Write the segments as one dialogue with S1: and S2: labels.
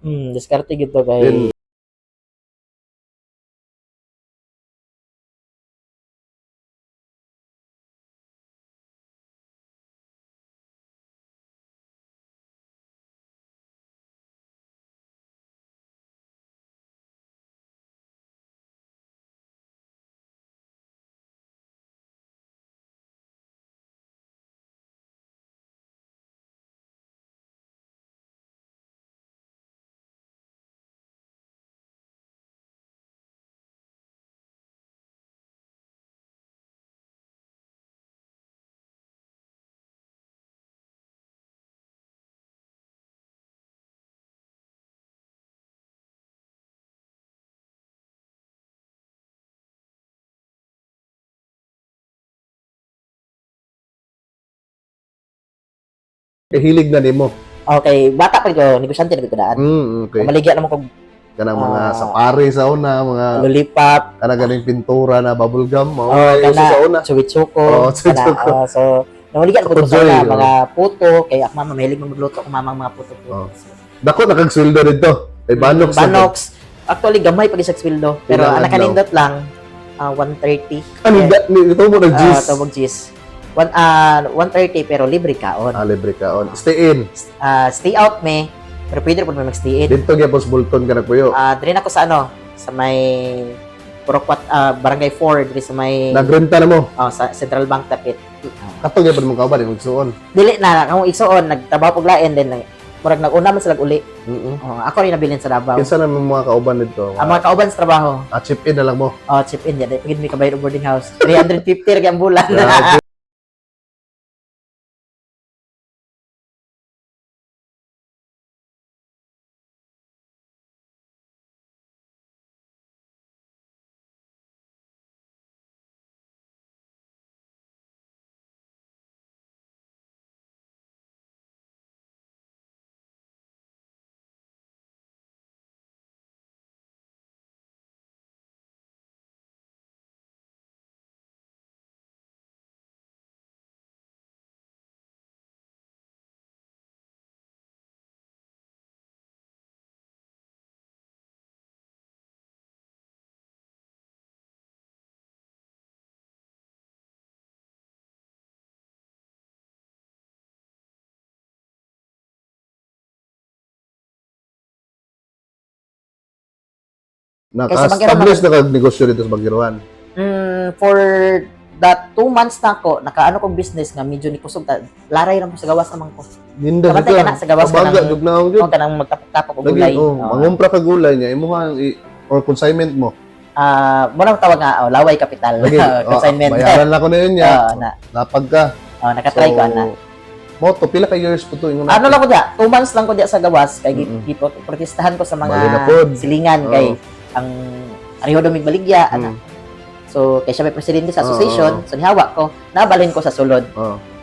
S1: Diskarte gid to kay
S2: Then, hilig na nimo.
S1: okay, bata pa ko, negosyante na gid ko daan.
S2: Okay.
S1: Maligya naman kog
S2: Kanang mga safari sa una, mga
S1: lollipop,
S2: kanang ganing pintura na bubble gum, mao
S1: oh,
S2: ay uso sa
S1: kana
S2: una.
S1: suwit-suko,
S2: Oo, suwit-suko.
S1: so namuligyan ko sa
S2: Enjoy,
S1: una,
S2: oh.
S1: mga puto, kay ak mama mahilig magluto ko mamang mga puto-puto.
S2: Oh. Dako nakagsweldo dito. Kay Banox.
S1: Banox. Actually gamay pag isang sweldo, pero
S2: Ilang
S1: ang
S2: adlaw?
S1: nakanindot lang 130.
S2: Ano ito mo nag-juice?
S1: Tawag gis. 130 pero libre kaon.
S2: Libre ka on. Stay in.
S1: Stay out me, pero pwede po mag-stay in.
S2: Dito gyud Boss Bolton ka nagpuyo.
S1: Diri ako sa ano, sa may Purakwat, Barangay 4, diri sa may
S2: Nagrenta na mo.
S1: sa Central Bank Tapit.
S2: Katong gyud mo kauban imong suon.
S1: Dili na kamo igsuon, nagtrabaho pag lain din murag nag-una man sila uli. Ako rin nabilin sa Davao.
S2: Kinsa na mga kauban dito?
S1: Ang mga kauban sa trabaho,
S2: Chip in na lang mo.
S1: chip in yan. Pagid may kabayad og boarding house. 350 ra ang bulan.
S2: Grabe. Naka-establish na kag-negosyo dito sa Bagiruan.
S1: For that 2 months na ako, nakaano kong business nga medyo ni kusog laray ra mo sa gawas naman ko.
S2: Ninda
S1: Kamatay ka na sa gawas ka
S2: Baga,
S1: ng
S2: jud na ako jud.
S1: kanang magtapok-tapok og gulay.
S2: Mangumpra ka gulay niya imuha or consignment mo.
S1: Muna tawag nga laway capital.
S2: Lagi,
S1: Consignment.
S2: bayaran na ko na yun niya.
S1: na.
S2: Lapag ka.
S1: Nakatry ko ana.
S2: Moto, pila ka years po to?
S1: Ano lang ko diya, 2 months lang ko diya sa gawas kay protestahan ko sa
S2: Bali na
S1: mga
S2: pod.
S1: silingan kay ang Ariho Domig Baligya ana. So kay siya may presidente sa association, so nihawa ko, nabalhin ko sa sulod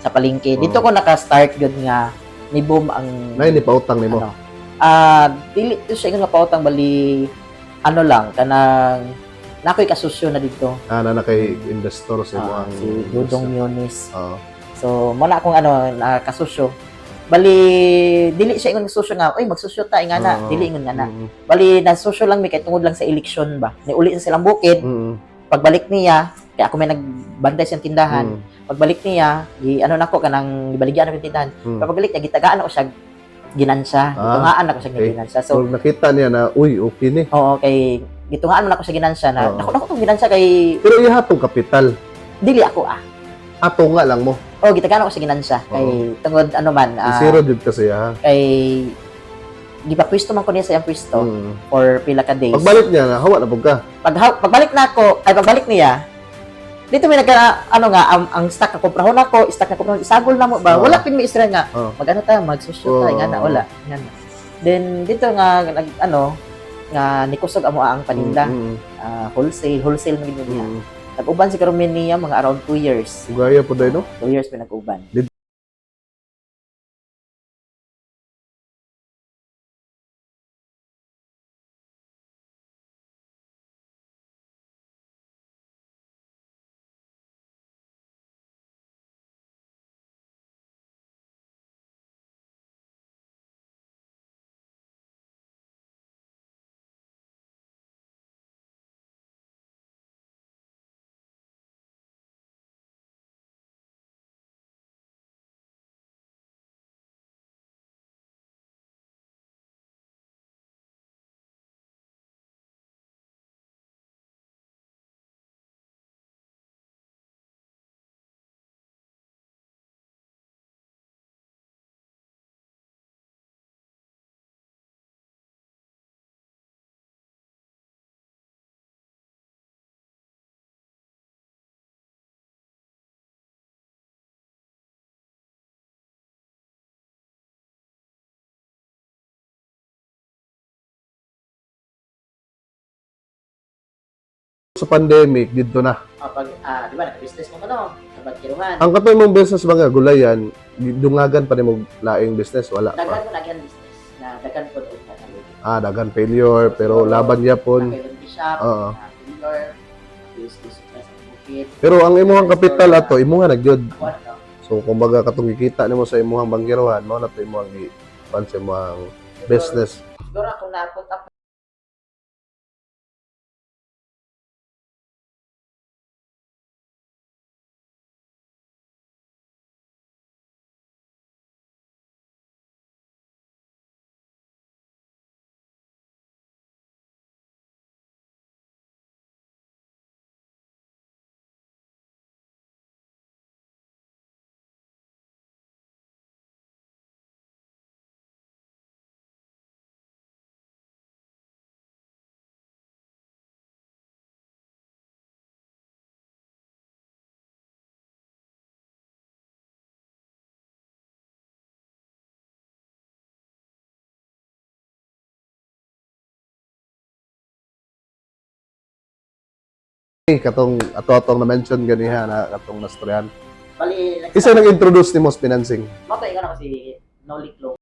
S1: sa palengke. Dito ko naka-start gyud nga ni boom ang
S2: Nay ni pautang nimo.
S1: Dili to siya nga pautang bali ano lang kanang nakoy kasusyo na dito.
S2: Na kay investor sa mo ang
S1: Si Dudong Yunis.
S2: Oo.
S1: So muna akong nakasusyo. Bali dili siya ingon susyo nga, oy magsusyo ta nga na, dili ingon nga na. Bali na susyo lang mi kay tungod lang sa eleksyon ba. Ni uli sa silang bukid. Pagbalik niya, kaya ako may nagbantay sa tindahan. Pagbalik niya, nako kanang gibaligyan ako tindahan. Pagbalik niya gitagaan ako siya ginansya. Gitungaan ako siya ginansya. So
S2: nakita niya na okay ni.
S1: Oo, kay gitungaan man ako siya ginansya na nako tong ginansya kay
S2: Pero ihatong kapital.
S1: dili ako
S2: Ato nga lang mo.
S1: gitagaan ako siya ginansya kay tungod man
S2: Zero jud kasi ha.
S1: kay gipapwisto man ko niya sa iyang pwisto for pila ka days.
S2: Pagbalik niya na hawa na pug ka.
S1: Pagbalik na ako, pagbalik niya, dito may ang stock na kumprahon ako, stock na kumprahon, isagol na mo ba? Wala pin may isra nga. Mag-ano tayo, mag-susyo tayo, nga na, wala. Nga na. Then, dito nga, nga nikusog amo ang paninda. Wholesale na gino niya. Nag-uban si Karumin niya, mga around 2 years.
S2: Gaya po dahil no?
S1: 2 years may nag-uban.
S2: Sa pandemic, dito na.
S1: Pag, di ba, nag-business mo sa Bagkiruhan.
S2: Ang katoy mong business mga gulayan, dungagan pa ni mo laing business, wala
S1: Dagan
S2: pa.
S1: mo lagyan business na dagan po doon
S2: Dagan failure, pero laban yapon.
S1: Nag-laundry shop,
S2: Oo.
S1: failure, business sa bukid.
S2: Pero ang imuhang kapital ato, imuha na gyud.
S1: Ako na to.
S2: So kumbaga katong gikita nimo sa imuhang banggirohan, mao na to imuhang pan sa imuhang business.
S1: Siguro akong napunta po.
S2: Katong ato-atong na-mention ganiha na katong nastoryan.
S1: Bali,
S2: Isa nag-introduce nimo sa financing.
S1: Mato, ikaw na kasi Nolik Low.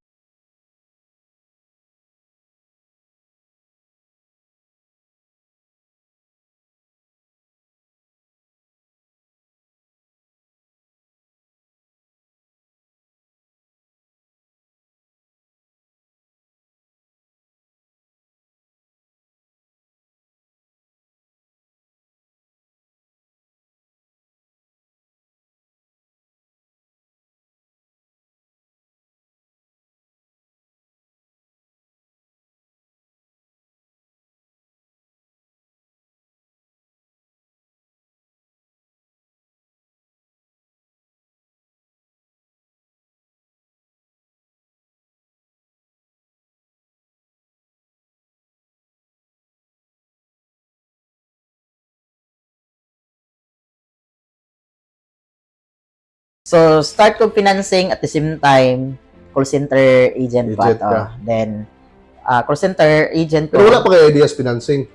S1: So, start ko financing at the same time, call center agent pa
S2: Agent
S1: to.
S2: ka.
S1: Then, call center agent ko.
S2: Pero wala pa kay ideas financing.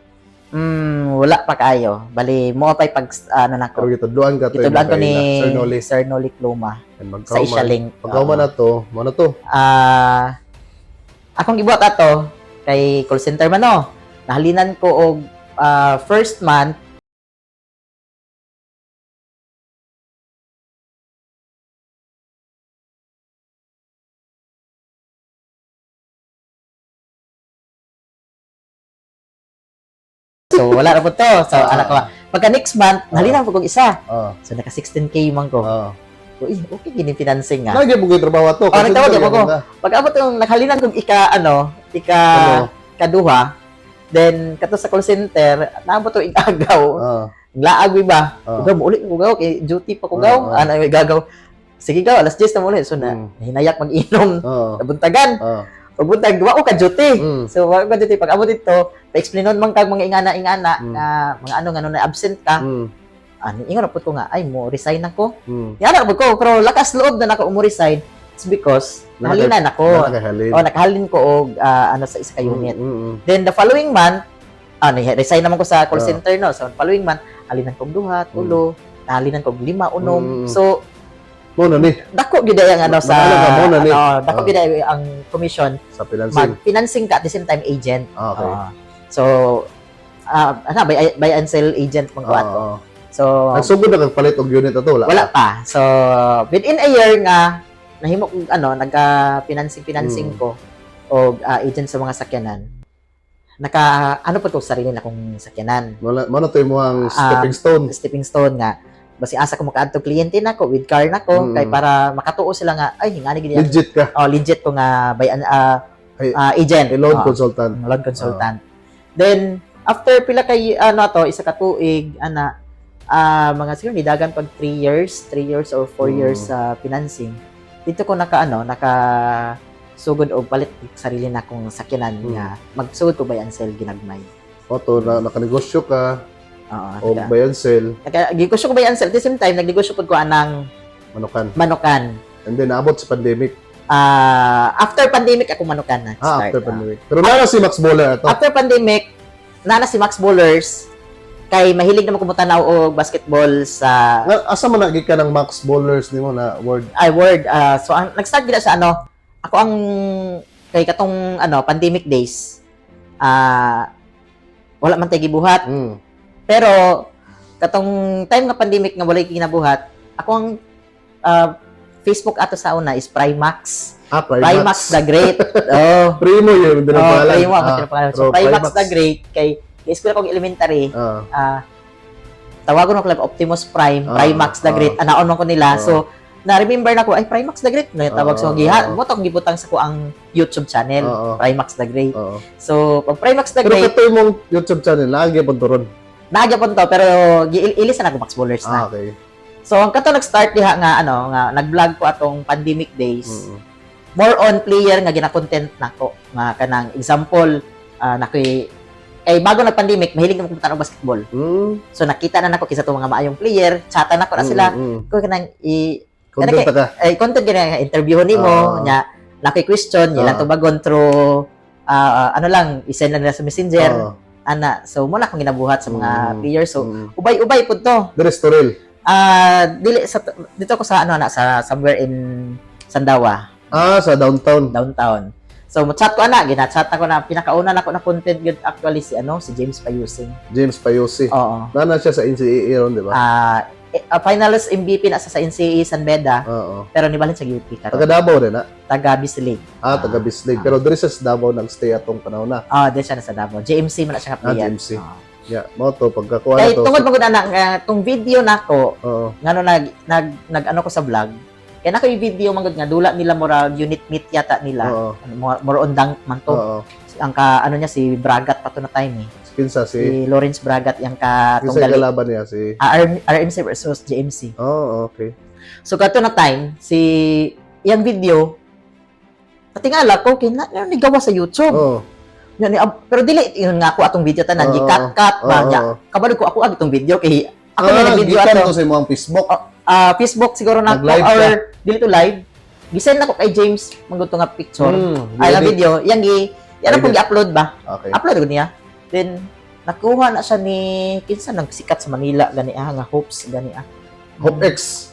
S1: Wala pa kayo. Bali, mo pa pag ano na
S2: Pero
S1: ko.
S2: gitudloan ka to.
S1: Gitudloan ko ni
S2: Sir Noli.
S1: Sir Nolik Luma sa
S2: Sa
S1: Ishalink.
S2: Pagkauman na to, mo na to.
S1: Akong gibuhat ato kay call center man no. Nahalinan ko og first month So, wala na po to. So, anak ko, pagka next month, nahalinan po kong isa.
S2: Ah.
S1: So, naka 16K man ko.
S2: Ah.
S1: So, okay, gini financing nga.
S2: Lagi mo ko'y trabaho to.
S1: Oh, nagtawag
S2: Consider
S1: ako.
S2: yan na.
S1: Pag abot yung naghalinan kong
S2: Ano?
S1: kaduha, then, kato sa call center, naabot yung igagaw.
S2: Ah.
S1: Laag ba?
S2: Ah.
S1: Ugaw mo ulit, ugaw, kay duty pa kugaw.
S2: Ah.
S1: Ano, igagaw. Sige gaw, alas 10 na muli. So, hinayak mag-inom.
S2: Ah.
S1: Nabuntagan.
S2: Ah.
S1: Pagbuntag, wao ka duty. So, wao ka duty. Pag abot dito, pa-explainon man kag mga ingana-ingana na mga ano na absent ka. Ingon na po ko nga, ay mo, resign ako. Yan na po ko, pero lakas loob na nako mo resign. It's because, nahalinan ako.
S2: Nakahalin.
S1: Nakahalin ko og ano sa isa ka unit. Then, the following month, resign naman ko sa call center, no? So, following month, halinan kong duha, tulo, halinan kong 5, 6. So,
S2: Muna ni.
S1: dako gid ang ano sa
S2: Muna ni.
S1: dako gid ang commission
S2: Sa financing.
S1: mag-financing ka at the same time agent.
S2: Okay.
S1: So buy and sell agent man ko ato. So
S2: Nagsugod na kagpalit og unit ato,
S1: wala pa. So within a year nga nahimo kong financing ko og agent sa mga sakyanan. Ano po to sarili na kong sakyanan.
S2: Mano to imong stepping stone
S1: nga basi asa ko makaadto kliyente nako with car nako kay para makatuo sila nga ay hingani gid
S2: legit ka.
S1: Legit ko nga by agent,
S2: Loan consultant.
S1: Loan consultant. Then after pila kay isa ka tuig mga siguro nidagan pag 3 years or 4 years sa financing. Dito ko naka sugod og palit sarili na kong sakyanan nga magsugod ko buy and sell ginagmay.
S2: Oto na nakanegosyo ka.
S1: Oo,
S2: O buy and sell.
S1: Nagnegosyo ko buy and sell at the same time nagnegosyo pud ko anang manukan.
S2: And then naabot sa pandemic.
S1: After pandemic ako manukan na start.
S2: After pandemic. Pero nara si Max Bowler ato.
S1: After pandemic, nana si Max Bowlers. kay mahilig naman ko tanaw og basketball sa
S2: Asa man nagi ka ng Max Bowlers nimo na word?
S1: Word. So ang nag-start gid sa ako ang kay katong pandemic days. Wala man tay gibuhat. Pero katong time nga pandemic nga walay ginabuhat, ako ang Facebook ato sa una is Primax. Primax the Great. Oh.
S2: Primo yun, doon ang pangalan.
S1: Primo, so Primax the Great kay school akong elementary. Tawagon ko lang Optimus Prime, Primax the Great. Anaon man ko nila. So na-remember na ko ay Primax the Great na tawag so giha. Mo tong gibutang sa ko ang YouTube channel, Primax the Great. So pag Primax the Great,
S2: pero kato mong YouTube channel lagi pud turon.
S1: Nagyapon to pero giilisan ako Max Bowlers na.
S2: Okay.
S1: So ang kato nag-start diha nga nga nag-vlog ko atong pandemic days. More on player nga gina-content nako nga kanang example nakoy bago nag-pandemic mahilig na magpunta og basketball. So nakita na nako kisa to mga maayong player, chata nako na sila. Ko kanang
S2: content ka.
S1: Content gina interview nimo nya nakoy question ilang tubagon through lang i-send lang nila sa Messenger. So mo na akong ginabuhat sa mga players. So ubay-ubay pud to.
S2: Restorel.
S1: Dili sa dito ko sa sa somewhere in Sandawa.
S2: Sa downtown.
S1: So mo-chat ko gina-chat ako na pinakauna nako na content good actually si James Payusing.
S2: James Payusi.
S1: Oo.
S2: Nana siya sa NCAA ron, di ba?
S1: Finalist MVP na sa NCAA San Beda. Pero nibalhin sa UP karon.
S2: Taga Davao din na.
S1: Taga Bislig.
S2: Taga Bislig. Pero diri sa Davao nag-stay atong panahon na.
S1: Di siya na sa Davao. JMC man na siya ka player.
S2: JMC. Mo to pagkakuha na
S1: kay
S2: to.
S1: tungod magud na tong video nako. Ngano nag ko sa vlog. Kaya nako yung video magud nga dula nila mura unit meet yata nila. More on dunk man to. Ang niya si Bragat pa to na time
S2: Kinsa
S1: si Lawrence Bragat yang
S2: Kinsa kalaban niya si
S1: RMC versus JMC.
S2: Okay.
S1: So kato na time si yang video patingala ko ni gawa sa YouTube. Pero dili yun nga ako atong video tanan gi-cut ba nya. Kabalo ko ako itong video kay ako na video ato
S2: sa imong Facebook.
S1: Facebook siguro na
S2: or
S1: dili to live. Gisend nako kay James manguto nga picture. Ay la video yang yan ang gi-upload ba?
S2: Okay.
S1: Upload ko niya. Then nakuha na siya ni kinsa nang sikat sa Manila gani nga Hopes gani
S2: Hope X.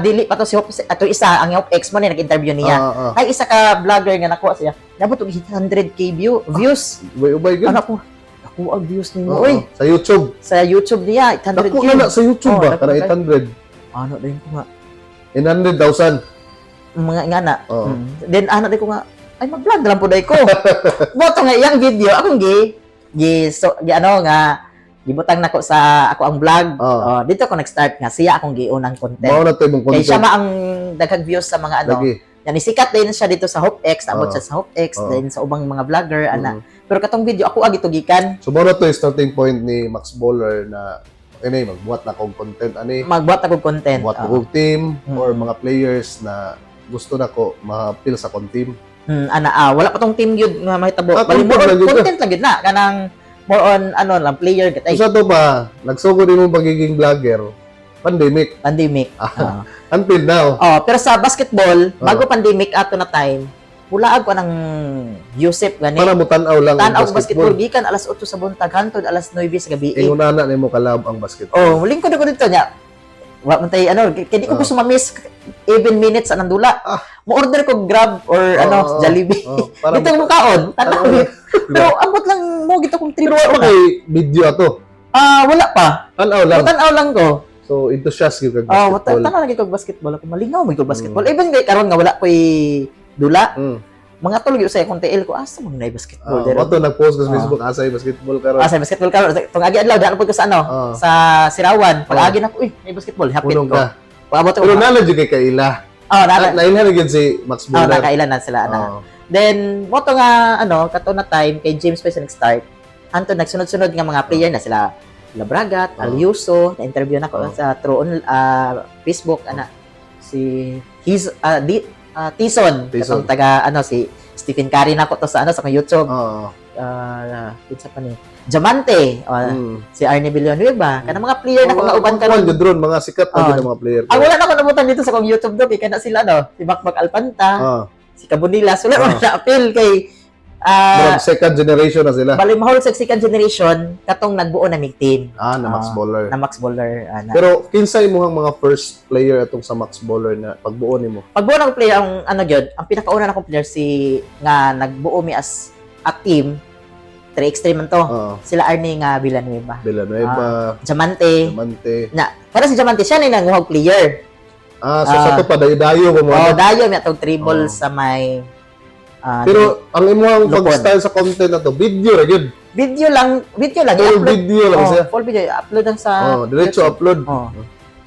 S1: Dili pa to si Hope ato isa ang Hope X mo ni nag-interview niya. Ay isa ka vlogger nga nakuha siya. Nabot og 100k views.
S2: Ubay gyud.
S1: Ako ang views nimo oy.
S2: Sa YouTube.
S1: Sa YouTube niya 100k.
S2: Ako na sa YouTube ba kana 800.
S1: Din ko nga
S2: 800,000.
S1: Mga ingana. Then din ko nga ay mag-vlog lang po day ko. Boto nga iyang video akong gibutang nako sa ako ang vlog. Dito ako nag-start nga siya akong giunang content.
S2: Mao na to imong content.
S1: Kay siya ang daghang views sa mga yan sikat din siya dito sa Hope X, abot siya sa Hope X din sa ubang mga vlogger Pero katong video ako gitugikan.
S2: So mao na to yung starting point ni Max Bowler na magbuhat na kong content
S1: Magbuhat ako content.
S2: Buhat ko team or mga players na gusto nako ma-appeal sa kon team.
S1: Wala pa tong team yun nga mahitabo. Bali
S2: content
S1: content lang yun na kanang more on lang player gatay.
S2: Sa to ba nagsugod din mo pagiging vlogger pandemic. Until now.
S1: Pero sa basketball bago pandemic ato na time mulaag ko ng Yusef gani.
S2: Para mo tan-aw lang
S1: ang basketball gikan alas 8 sa buntag hangtod alas 9 sa gabi.
S2: Ingon na nimo kalab ang basketball.
S1: Muling ko dito nya. Wa man tay kay di ko gusto ma-miss even minutes anang dula. Mo-order ko Grab or Jollibee. Dito mo kaon. Pero ambot lang mo gito kong 3
S2: Pero wala kay video ato.
S1: Wala pa.
S2: Tan-aw
S1: lang ko.
S2: So enthusiast gyud kag basketball.
S1: Tanaw lang kag basketball ako malingaw mo basketball. Even kay karon nga wala koy dula. Mga tulog yung sa akong TL ko, asa mag na basketball.
S2: Wato nag-post ko sa Facebook, asay basketball karon.
S1: Asay basketball karon. Itong agi adlaw, daan po ko sa sa Sirawan. Pag-agi na ko, may basketball, hapit ko. Paabot ko.
S2: Pero nalad yung kay Kaila. Nailhan na si Max Bowler.
S1: Nakailan na sila. Then, mo to nga, kato na time, kay James pa siya nag-start. Anto, nagsunod-sunod nga mga player na sila. Labragat, Aliuso, na-interview na ko sa through Facebook, Tison. Katong taga si Stephen Curry na ko to sa sa YouTube. Kinsa pa ni Diamante, si Arnie Villanueva, kana mga player na ko nga uban karon.
S2: Mga sikat na mga player.
S1: Wala na ko nabutan dito sa kong YouTube do kay kana sila si Bakbak Alpanta, si Cabonilas, wala na appeal kay
S2: Murag second generation na sila.
S1: Bali mahol sa second generation katong nagbuo na mig team.
S2: Na Max Baller.
S1: Na Max Baller.
S2: Pero kinsay mo ang mga first player atong sa Max Baller na pagbuo nimo?
S1: Pagbuo ng player ang gyud, ang pinakauna na kong player si nga nagbuo mi as a team 3 extreme man to. Sila Arnie nga Villanueva. Diamante. Na, para si Diamante siya na nanguhag player.
S2: So sa to pa dayo mo.
S1: Dayo mi atong dribble sa may
S2: pero ang imong pag-style sa content na to, video ra gyud.
S1: Video lang
S2: Full video lang siya.
S1: Full video upload lang sa
S2: diretso upload.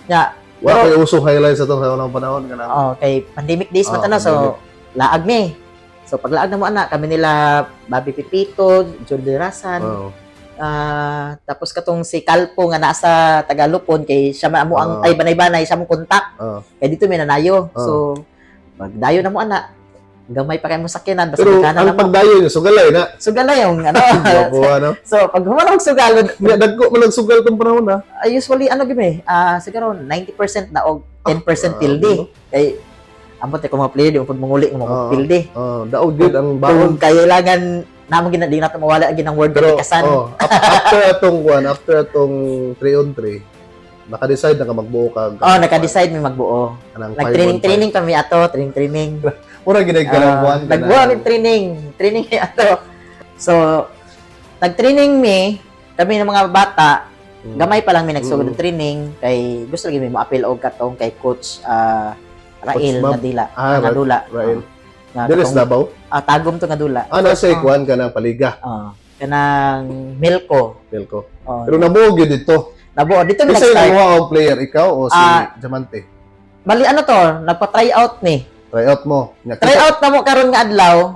S1: Ya.
S2: Wala kay uso highlights atong sa unang panahon kana.
S1: Kay pandemic days man na so laag mi. So paglaag na mo ana kami nila Bobby Pipito, Jordan Rasan. Tapos katong si Calpo nga nasa Tagalupon kay siya mo ang ay banay-banay siya mo kontak. Kay dito may nanayo. So magdayo na mo ana. Gamay pa kayo mo sakyanan basta
S2: pero ang pagdayo niyo sugalay na.
S1: Sugalay yung So pag humanong sugalod,
S2: dagko man sugal tong panahon na.
S1: Usually siguro 90% na og 10% tilde. Kay ambot ko mga player di pud manguli ng mga tilde.
S2: Daog gid ang baon
S1: kailangan namo ginadi nato mawala gid ang word kasan.
S2: After atong 3-on-3 naka-decide na ka magbuo ka.
S1: Naka-decide mi magbuo. Nag-training kami ato, training.
S2: Mura ginag ka lang buwan.
S1: Nagbuo mi training ato. So nag-training mi kami ng mga bata. Gamay pa lang mi nagsugod ng training kay gusto lagi mi mo-appeal og katong kay coach Rael Nadula.
S2: Rael. Diles Davao?
S1: Tagom to nga dula.
S2: Nasa ikuan ka ng paliga.
S1: Kanang Milko.
S2: Pero nabuo gyud dito.
S1: Nabuo dito mi
S2: nag-start. Kasi
S1: nag-start.
S2: ang player ikaw o si Diamante?
S1: Bali nagpa-try out ni.
S2: Try out mo.
S1: Try out na mo karon nga adlaw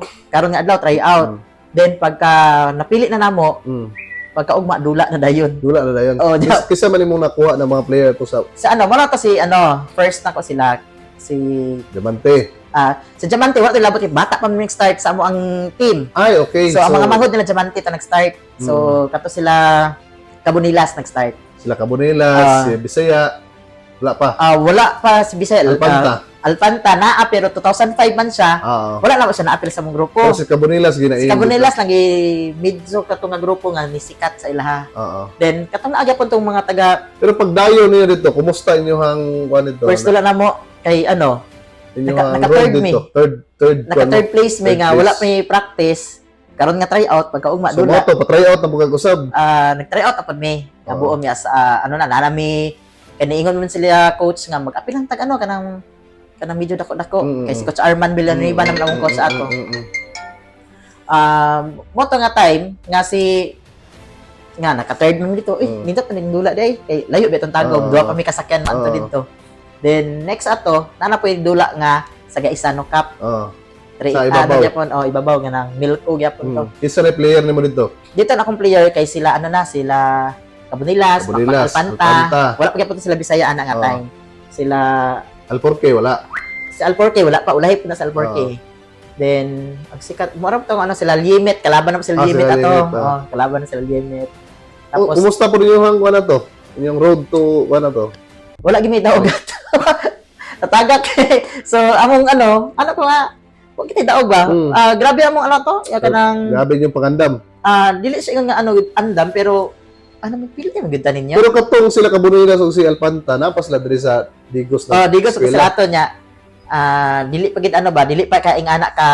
S1: try out. Then pagka napili na namo, pagka ugma dula na dayon. Kisa man imong nakuha ng mga player to sa wala to si first na ko sila si
S2: Diamante.
S1: Sa Diamante wala to labot bata pa mi nag-start sa amo ang team.
S2: Ay okay.
S1: So ang mga manghod nila Diamante ta nag-start. So kato sila Cabonilas nag-start.
S2: Sila Cabonilas, si Bisaya, wala pa.
S1: Wala pa si Bisaya. Alpanta naa pero 2005 man siya. Wala na siya na-appeal sa mong grupo.
S2: Pero si Cabonilas ginain.
S1: Si Cabonilas lagi midso katong nga grupo nga nisikat sa ilaha. Then katong naagya po tong mga taga.
S2: Pero pagdayo niyo dito, kumusta inyohang kuan dito?
S1: First dula na mo kay
S2: naka-third dito.
S1: Third place may nga wala pa may practice. Karon nga try out pagka ugma dula.
S2: So pa-try out na bugag usab.
S1: Nag-try out apod mi. Kabuo mi as nanami kaniingon man sila coach nga mag-apil lang tag kanang medyo dako-dako kay si Coach Arman Villanueva naman akong coach ato. Mo to nga time nga si nga naka-third man dito. Nindot na dula day kay layo betong tagom duha pa mi kasakyan man to dito. Then next ato nana po dula nga sa Gaisano Cup.
S2: Sa ibabaw.
S1: Ibabaw nga nang Milko gyapon to.
S2: Isa na player nimo dito.
S1: Dito na akong player kay sila sila Cabonilas, Alpanta. Wala pa gyapon sila Bisaya nga time. Sila
S2: Alporque wala.
S1: Si Alporque wala pa ulahi po na sa Alporque. Then ang sikat mo to sila Limit, kalaban na sila Limit ato. Kalaban na sila Limit.
S2: Tapos kumusta po niyo hang kuan to? Inyong road to kuan to?
S1: Wala gyud daog ato. Tatagak. So among ko nga wa kita daog ba? Grabe among to, ya kanang
S2: grabe yung pangandam.
S1: Dili siya nga andam pero mo pili mo gud tanin niya.
S2: Pero katong sila Cabonilas ug si Alpanta napas la diri sa Digos na.
S1: Digos sa ato niya. Dili pa gid dili pa ka ing anak ka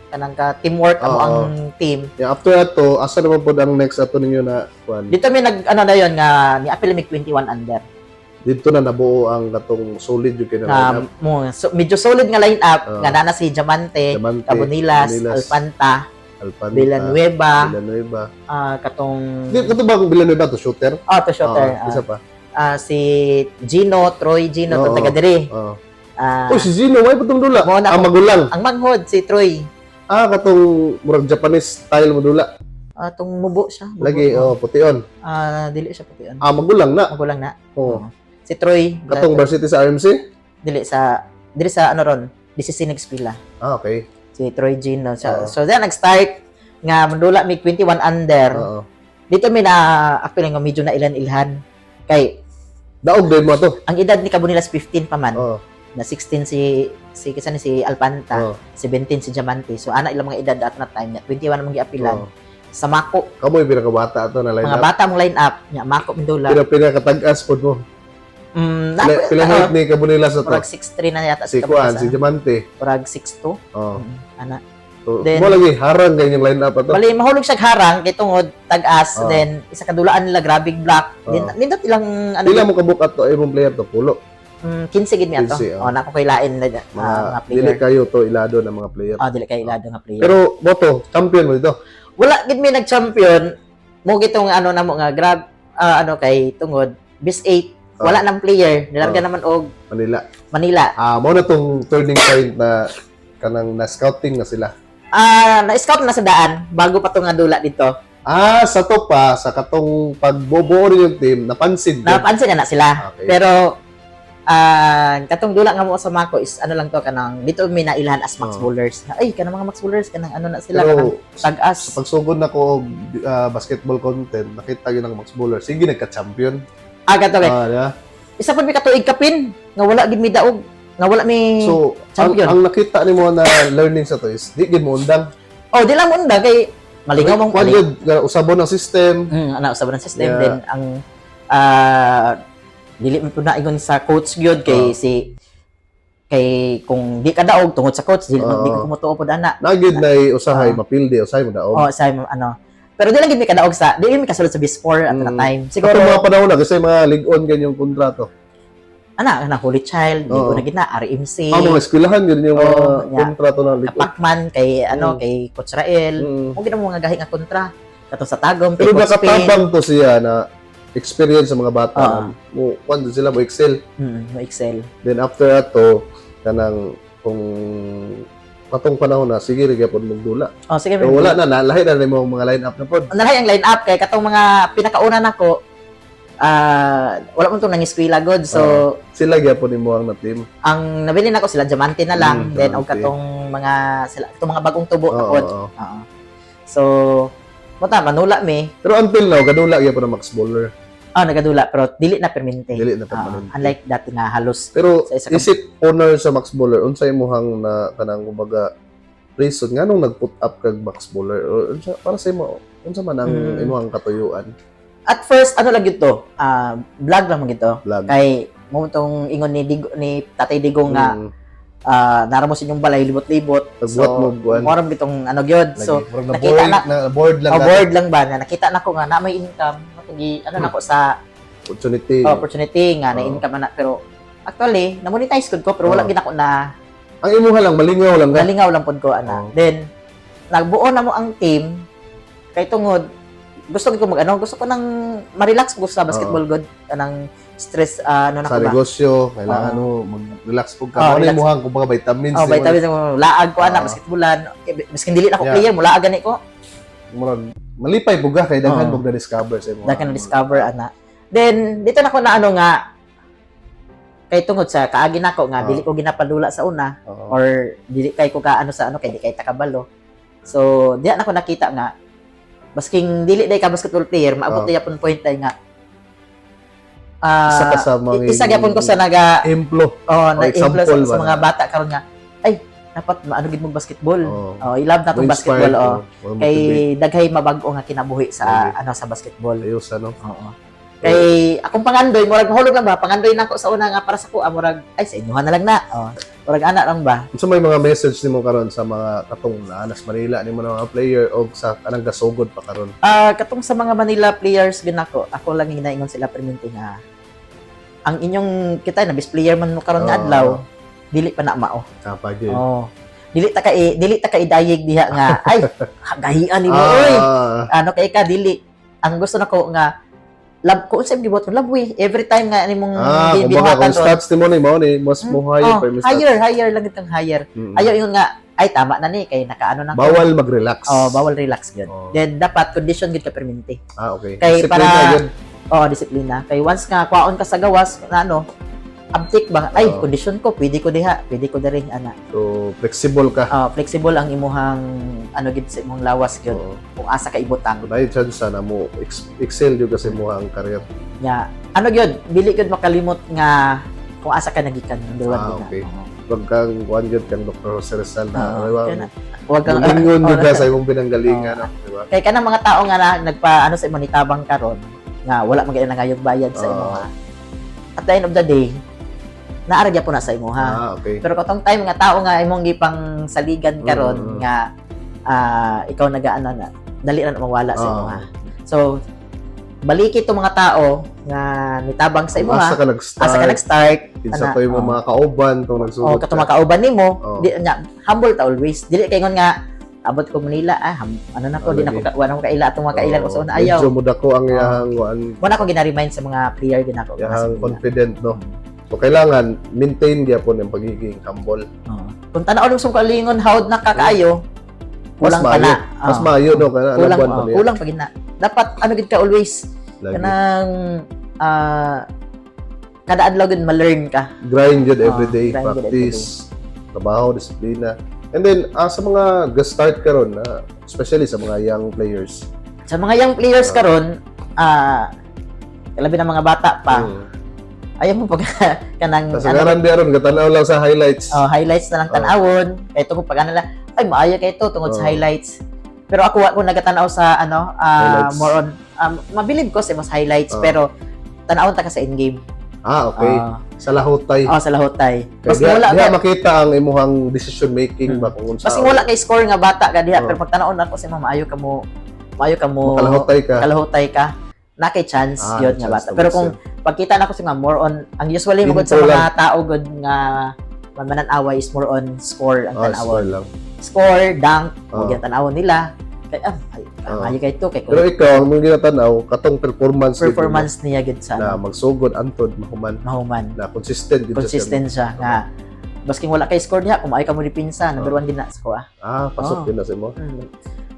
S1: kanang ka teamwork amo ang team.
S2: Yeah, after ato asa naman pod ang next ato ninyo na kuan?
S1: Dito mi nag dayon nga ni apil mi 21 under.
S2: Dito na nabuo ang katong solid yung kinalain
S1: medyo solid nga line up nga na si Diamante, Cabonilas, Alpanta, Villanueva. Katong
S2: dito ba kung Villanueva to shooter?
S1: To shooter.
S2: Isa pa.
S1: Si Troy Gino to taga diri.
S2: Si Gino may patong dula. Ang magulang.
S1: Ang manghod si Troy.
S2: Katong murag Japanese style mo dula.
S1: Tong mubo siya.
S2: Lagi pution.
S1: Dili siya pution.
S2: Magulang na.
S1: Magulang na. Si Troy.
S2: Katong varsity sa RMC?
S1: Dili sa ron. DCC Nexpila.
S2: Okay.
S1: Si Troy Gino. So then nag-start nga mandula mi 21 under. Dito mi na actually nga medyo na ilan-ilhan. Kay
S2: daog din mo to.
S1: Ang edad ni Cabonilas 15 pa man. na 16 si kisa ni si Alpanta,
S2: Oh.
S1: 17 si Diamante. So ana ilang mga edad at na time niya 21 mong giapilan.
S2: Oh.
S1: Sa Mako,
S2: Kamo yung pinakabata ato na line
S1: mga
S2: up.
S1: bata mong line up, nya Mako Mindula.
S2: Pinakatag-as po mo. Pila height ni Cabonilas na to?
S1: Murag 6'3 na yata
S2: Si Kuan, si Diamante.
S1: Murag 6'2.
S2: Oh.
S1: Ana.
S2: So,
S1: Then-
S2: mo lagi harang kay yung line up ato.
S1: Bali mahulog siya harang kay tungod tag-as,
S2: Oh.
S1: then isa kadulaan nila grabig block.
S2: Oh.
S1: Then nindot ilang ano
S2: Pila mo kabuk ato imong player to pulo.
S1: 15 gid mi ato.
S2: 15,
S1: Oh, nako kay lain na mga
S2: Dili
S1: player.
S2: kayo to ilado ng mga player.
S1: Oh, dili kay ilado nga player.
S2: Pero boto, champion mo dito.
S1: Wala gid mi nag-champion. Mo gitong ano namo nga grab ano kay tungod bis 8 wala nang player. Nilarga naman og Manila.
S2: Mo na tong turning point na kanang na scouting na sila.
S1: Na-scout na sa daan bago pa to nga dula dito.
S2: Sa to pa sa katong pagbobuo rin yung team, napansin ko.
S1: Napansin na sila.
S2: Okay.
S1: Pero katong dula nga mo sa Mako is ano lang to kanang dito mi nailhan as max bowlers. Ay kanang mga max bowlers kanang ano na sila kanang
S2: Pero sa
S1: tag-as.
S2: pagsugod na ko og basketball content, nakita gyud ng Max Bowler, sige nagka-champion.
S1: Kato kay.
S2: Yeah.
S1: Isa pa mi katuig kapin nga wala gid mi daog. Nga wala mi
S2: So,
S1: champion.
S2: ang nakita nimo na learning sa to is di gid mo undang.
S1: Oh, di lang unda kay malingaw mong
S2: Kuan gyud usabon ang system.
S1: ana usab ng system
S2: Yeah.
S1: then ang dili mo na ingon sa coach gyud kay kay kung di ka daog tungod sa coach di ko kumutuo pod ana.
S2: Nagid na usahay mapildi, usahay mo daog.
S1: Oh, sa ano. Pero di lang gid mi kadaog sa di mi kasulod sa B4 at that time.
S2: Siguro
S1: Siguro
S2: mga panahon na kasi mga league-on ganyang kontrato.
S1: ana na Holy Child, di ko na gid na RMC.
S2: Mga eskwelahan yun yung mga
S1: yeah.
S2: kontrato ng league-on.
S1: Kapakman kay kay Coach Rael. Mo gid mo nga gahi nga kontra. Kato sa Tagum kay
S2: Pero
S1: Coach Spain.
S2: nakatabang to siya na experience sa mga bata. Mo kung sila mo excel.
S1: Mo excel.
S2: Then after ato kanang kung katong panahon na sige rin gyapon mong dula.
S1: Oh, sige.
S2: Pero wala na lahi na mo mga line up na pod.
S1: Nalahi ang line up kay katong mga pinakauna nako wala mo itong nangiskwila god. So,
S2: Sila gyapon nimo ang na team.
S1: ang nabili nako sila Diamante na lang. Then, og
S2: Diamante.
S1: katong mga, sila, itong mga bagong tubo na
S2: Oo,
S1: pod.
S2: oo.
S1: Oo. So, muta, manula mi.
S2: Pero until now gadula gyapon ang Max Bowler.
S1: Nagadula. Pero, dili na permanente.
S2: Dili na
S1: Oo.
S2: permanente.
S1: Unlike dati na halos.
S2: Pero
S1: Sa isa ka-
S2: isip owner sa Max Bowler unsay imong na kanang kumbaga reason nganong nag-put up kag Max Bowler o para sa imo unsa man ang imong katuyuan
S1: At first, ano lang ito? Vlog lang mo ito.
S2: vlog.
S1: Kay, mo itong ingon ni Tatay Digong nga, naramo sa inyong balay, libot-libot.
S2: Nagbuhat mo, buwan.
S1: moram gitong ano gyud. So,
S2: na
S1: nakita
S2: board, na board lang natin.
S1: board lang ba na nakita na ko nga na may income, matugi ano na ko sa opportunity nga na income na pero actually na-monetize ko pero wala gid ako na
S2: ang imuha lang malingaw lang ka.
S1: nalingaw lang pod ko ana.
S2: Oh.
S1: Then nagbuo na mo ang team kay tungod gusto ko gusto ko nang ma-relax ko sa basketball god kanang stress ano na
S2: sa
S1: ko ba.
S2: negosyo kailangan mo mag-relax pug ka. Ano
S1: relax.
S2: imuha kumbaga vitamins.
S1: Vitamins mo laag ko ana basketballan. Miskin dili na ko player mo laag gani ko.
S2: Murag malipay pug ka kay daghan pug na discover sa imo.
S1: Daghan na discover ana. Then dito na ko na ano nga kay tungod sa kaagi nako nga dili ko ginapadula sa una or dili kay ko ka ano sa ano kay di kay takabalo. So diya na ko nakita nga basking dili day ka basketball player maabot niya pun point day nga
S2: isa ka sa mga
S1: isa gyapon ko sa naga
S2: emplo.
S1: na-influence
S2: example
S1: sa
S2: ba
S1: mga
S2: na?
S1: bata karon nga ay dapat maano gid mo basketball. I love na tong
S2: Mo-inspire
S1: basketball
S2: ko,
S1: kay daghay mabag-o nga kinabuhi sa ano sa basketball.
S2: ayos ano.
S1: Oo. Kay akong pangandoy murag mahulog lang ba pangandoy nako sa una nga para sa kuha murag ay sa inyohan na lang na. Murag ana lang ba.
S2: Unsa may mga message nimo karon sa mga katong Anas Manila nimo na mga player o sa kanang gasugod pa karon?
S1: Katong sa mga Manila players ginako ako lang hinaingon sila perminti nga ang inyong kita na best player man mo karon nga adlaw dili pa na mao.
S2: Kapag yun.
S1: Dili ta ka idayeg diha nga ay gahian nimo oy. Ano kay ka dili. Ang gusto nako nga love ko unsay gibot love we every time nga nimong
S2: kumbaga kung stats nimo ni mao ni mas mo higher per
S1: higher lang gid kang higher. Ayaw yung nga ay tama na ni kay nakaano na
S2: bawal mag-relax.
S1: Bawal relax gyud. Then dapat condition gid ka perminti.
S2: Okay.
S1: Kay
S2: Disiplina yun.
S1: Disiplina. Kay once nga kwaon ka sa gawas na ano abtik ba ay condition ko pwede ko diri ana.
S2: So flexible ka.
S1: Flexible ang imuhang ano gid sa imong lawas gyud. Kung asa ka ibutang.
S2: Dahil chance na mo excel jud kasi mo ang career.
S1: Nya ano gyud dili gyud makalimot nga kung asa ka nagikan number 1 gid.
S2: okay. Wag kang kuan gyud kang Dr. Jose Rizal na
S1: Wag kang
S2: lingon gyud ka sa imong pinanggalingan, di ba?
S1: kay kanang mga tao nga nagpa ano sa imong nitabang karon nga wala man gyud nangayog bayad sa imo ha. At the end of the day, naaragya po na sa imo ha.
S2: Okay.
S1: Pero katong time nga tao nga imong gipang saligan karon nga ikaw nagaano na dali na mawala sa imo ha. So baliki itong mga tao nga nitabang sa imo ha. Asa ka nag-start.
S2: Kinsa to yung mga kauban tong nagsugod.
S1: Katong mga kauban nimo, di nya humble ta always. Dili kay ngon nga abot ko Manila ano na ko di na ko wala ko kaila atong mga kailan ko sa una ayaw.
S2: Medyo muda ko ang iyang
S1: wala ko gina-remind sa mga player ginako.
S2: Yang confident no. So kailangan maintain gyapon ang pagiging humble.
S1: Kung tanaw mo sa kalingon hawd na kakaayo, kulang pa na.
S2: Mas maayo no kana
S1: kulang pa gid na. Dapat ano gid ka always kanang kada adlaw gid ma-learn ka.
S2: Grind yun everyday, practice, trabaho, disiplina. And then sa mga ga-start karon especially sa mga young players.
S1: Sa mga young players karon labi na mga bata pa. Ayaw mo pag kanang
S2: kasagaran diaron gatanaw lang sa highlights.
S1: Highlights na lang tanawon. Kay tungod pag nila ay maayo kay ito tungod sa highlights. Pero ako nagatanaw sa more on mabilib ko sa mas highlights pero tanawon ta ka sa in-game.
S2: Okay. Sa lahotay.
S1: Sa lahotay.
S2: Mas wala ka makita ang imuhang decision making ba kung unsa.
S1: Mas wala kay score nga bata ka diha pero pag tanawon ako sa maayo ka mo kalahotay ka. Na kay chance yun nga bata. Pero kung pagkita nako sa more on ang usually mo sa mga tao good nga manan-away is more on score ang tanawon. Score, dunk, mga tanawon nila. Kaya ay kay to kay
S2: pero ikaw ang mga ginatanaw katong performance
S1: niya gid sa
S2: na magsugod antod mahuman na consistent
S1: siya nga basking wala kay score niya kung ay ka mo dipinsa number 1 gid na sa ko
S2: pasok din na sa mo.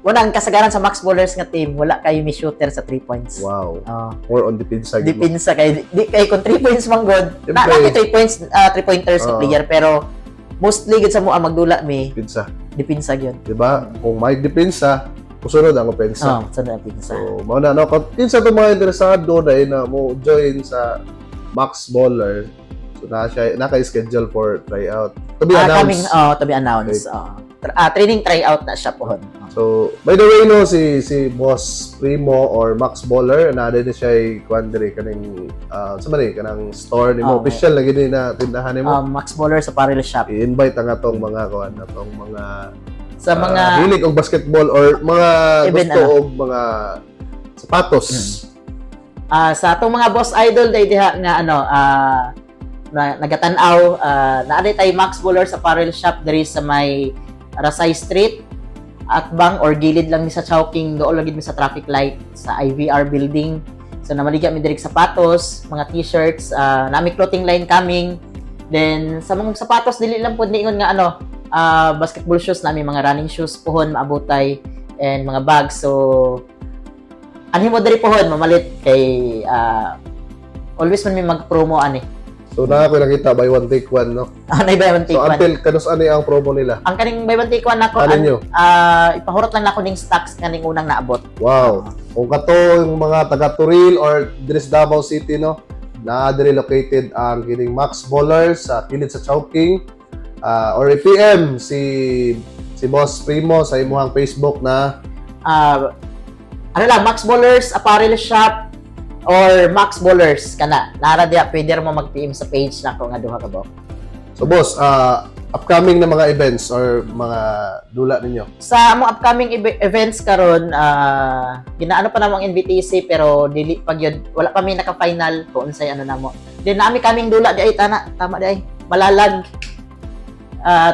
S1: Wala ang kasagaran sa Max Bowlers nga team wala kayo mi shooter sa 3 points.
S2: Wow. More on depensa
S1: kay di kay kung 3 points man god na 3 points 3 pointers sa player pero mostly gid sa mo magdula mi depensa gyud.
S2: Diba? Kung may depensa kusunod ang opensa.
S1: Sunod ang opensa.
S2: So, mao na kinsa to mga interesado dahil na mo join sa Max Bowler. So naka-schedule for tryout. To be announced.
S1: To be announced. Training tryout na siya pohon.
S2: So, by the way no si Boss Primo or Max Bowler na din siya kuan diri kaning sa man kanang store nimo official lagi din na tindahan nimo.
S1: Max Bowler sa apparel shop.
S2: I-invite ang atong mga kuan atong mga
S1: sa mga
S2: hilig og basketball or mga gusto og mga sapatos.
S1: Sa atong mga boss idol day diha nga nagatanaw naadai tay Max Bowler sa apparel shop diri sa may Rasay Street Atbang or gilid lang mi sa Chowking dool lagi mi sa traffic light sa IVR building. So namaliga mi diri sapatos, mga t-shirts, nami clothing line coming. Then sa mga sapatos dili lang pud niingon nga basketball shoes nami, mga running shoes pohon maabotay and mga bags. So anhi mo diri pohon mamalit kay always man mi mag-promo ani.
S2: So na ako nakita buy one take one no.
S1: Nay buy one take one.
S2: So until kanus ani ang promo nila.
S1: Ang kaning buy one take one nako ipahurot lang nako ning stocks kaning unang naabot.
S2: Wow. Kung kato yung mga taga Turil or diri sa Davao City no, na diri located ang kining Max Bowler sa kilid sa Chowking. Or PM si Boss Primo sa imuhang Facebook na Max Bowlers Apparel Shop or Max Bowlers kana nara diha pwede mo mag-PM sa page nako nga duha ka ba. So boss, upcoming na mga events or mga dula ninyo?
S1: Sa among upcoming events karon ginaano pa namang NBTC pero dili pag yun wala pa mi naka-final kung unsay namo. Then nami kaming dula di ay tama di ay Malalag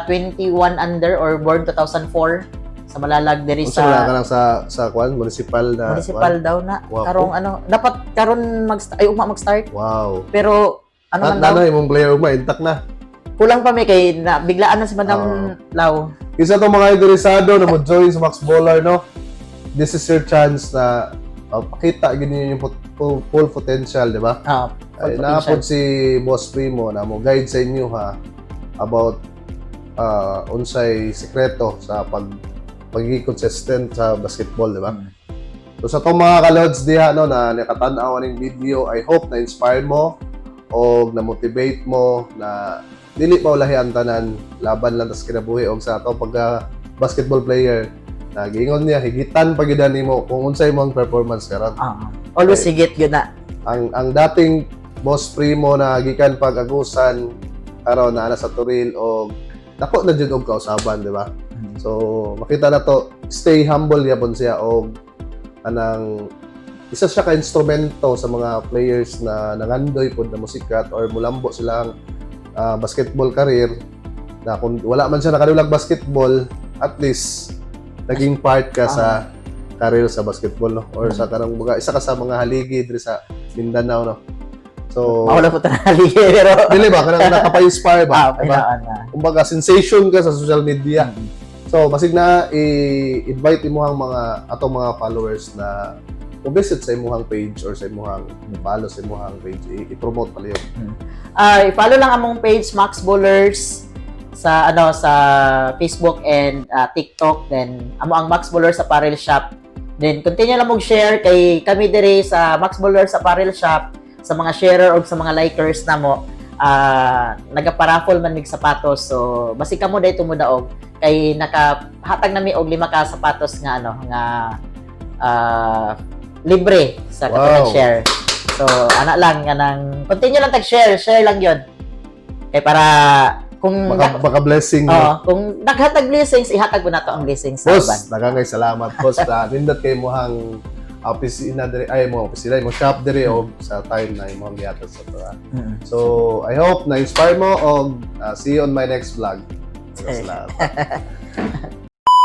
S1: 21 under or born 2004 sa Malalag diri sa
S2: wala ka lang sa kwan municipal
S1: daw na karong dapat karon mag-start.
S2: Wow.
S1: Pero man daw
S2: imong player intact na.
S1: Kulang pa mi kay na biglaan na si Madam Lau.
S2: Isa tong mga interesado na mo-join sa Max Bowler no. This is your chance na pakita gid ninyo yung full potential, di ba? Naapod si Boss Primo na mo guide sa inyo about unsay sekreto sa pagiging consistent sa basketball, di ba? So sa itong mga kalods diha na nakatanaw aning video, I hope na-inspire mo o na-motivate mo na dili pa ulahi ang tanan, laban lang tas kinabuhi og sa ato pagka basketball player. Nagiingon niya higitan pag gyud nimo kung unsay mo ang performance karon.
S1: Always higit yun na.
S2: Ang dating Boss Primo na gikan pag-agusan karon na sa Turil og dako na jud og kausaban, di ba? So makita na to, stay humble yapon siya og anang isa siya ka instrumento sa mga players na nangandoy pod na musikat or mulambo silang basketball career na kung wala man siya nakadulag basketball, at least naging part ka sa career sa basketball, no? Or sa kanang mga isa ka sa mga haligi diri sa Mindanao, no? So
S1: Wala po tanali pero
S2: dili ba kanang nakapa-inspire ba? Diba?
S1: na.
S2: Kumbaga sensation ka sa social media. So basig na i-invite imo ang mga atong mga followers na visit sa imuhang page or sa imuhang follow sa imuhang page, i-promote pala yun.
S1: I-follow lang among page Max Bowlers sa sa Facebook and TikTok, then amo ang Max Bowlers Apparel Shop. Then continue lang mong share kay kami dire sa Max Bowlers Apparel Shop, sa mga sharer o sa mga likers namo. Nagaparaffle man mig sapatos, so basig kamo dayto mo daog kay nakahatag nami og 5 ka sapatos nga libre sa katong share. So ana lang nang continue lang share lang yon. Kay para kung
S2: baka blessing.
S1: Kung naghatag blessings, ihatag mo nato ang blessings sa
S2: Boss,
S1: uban.
S2: daghang salamat boss na nindot kay mohang opisina dire ay mo opisina mo shop dire og sa time na imong gihatag sa to. So I hope na inspire mo og see you on my next vlog. Salamat.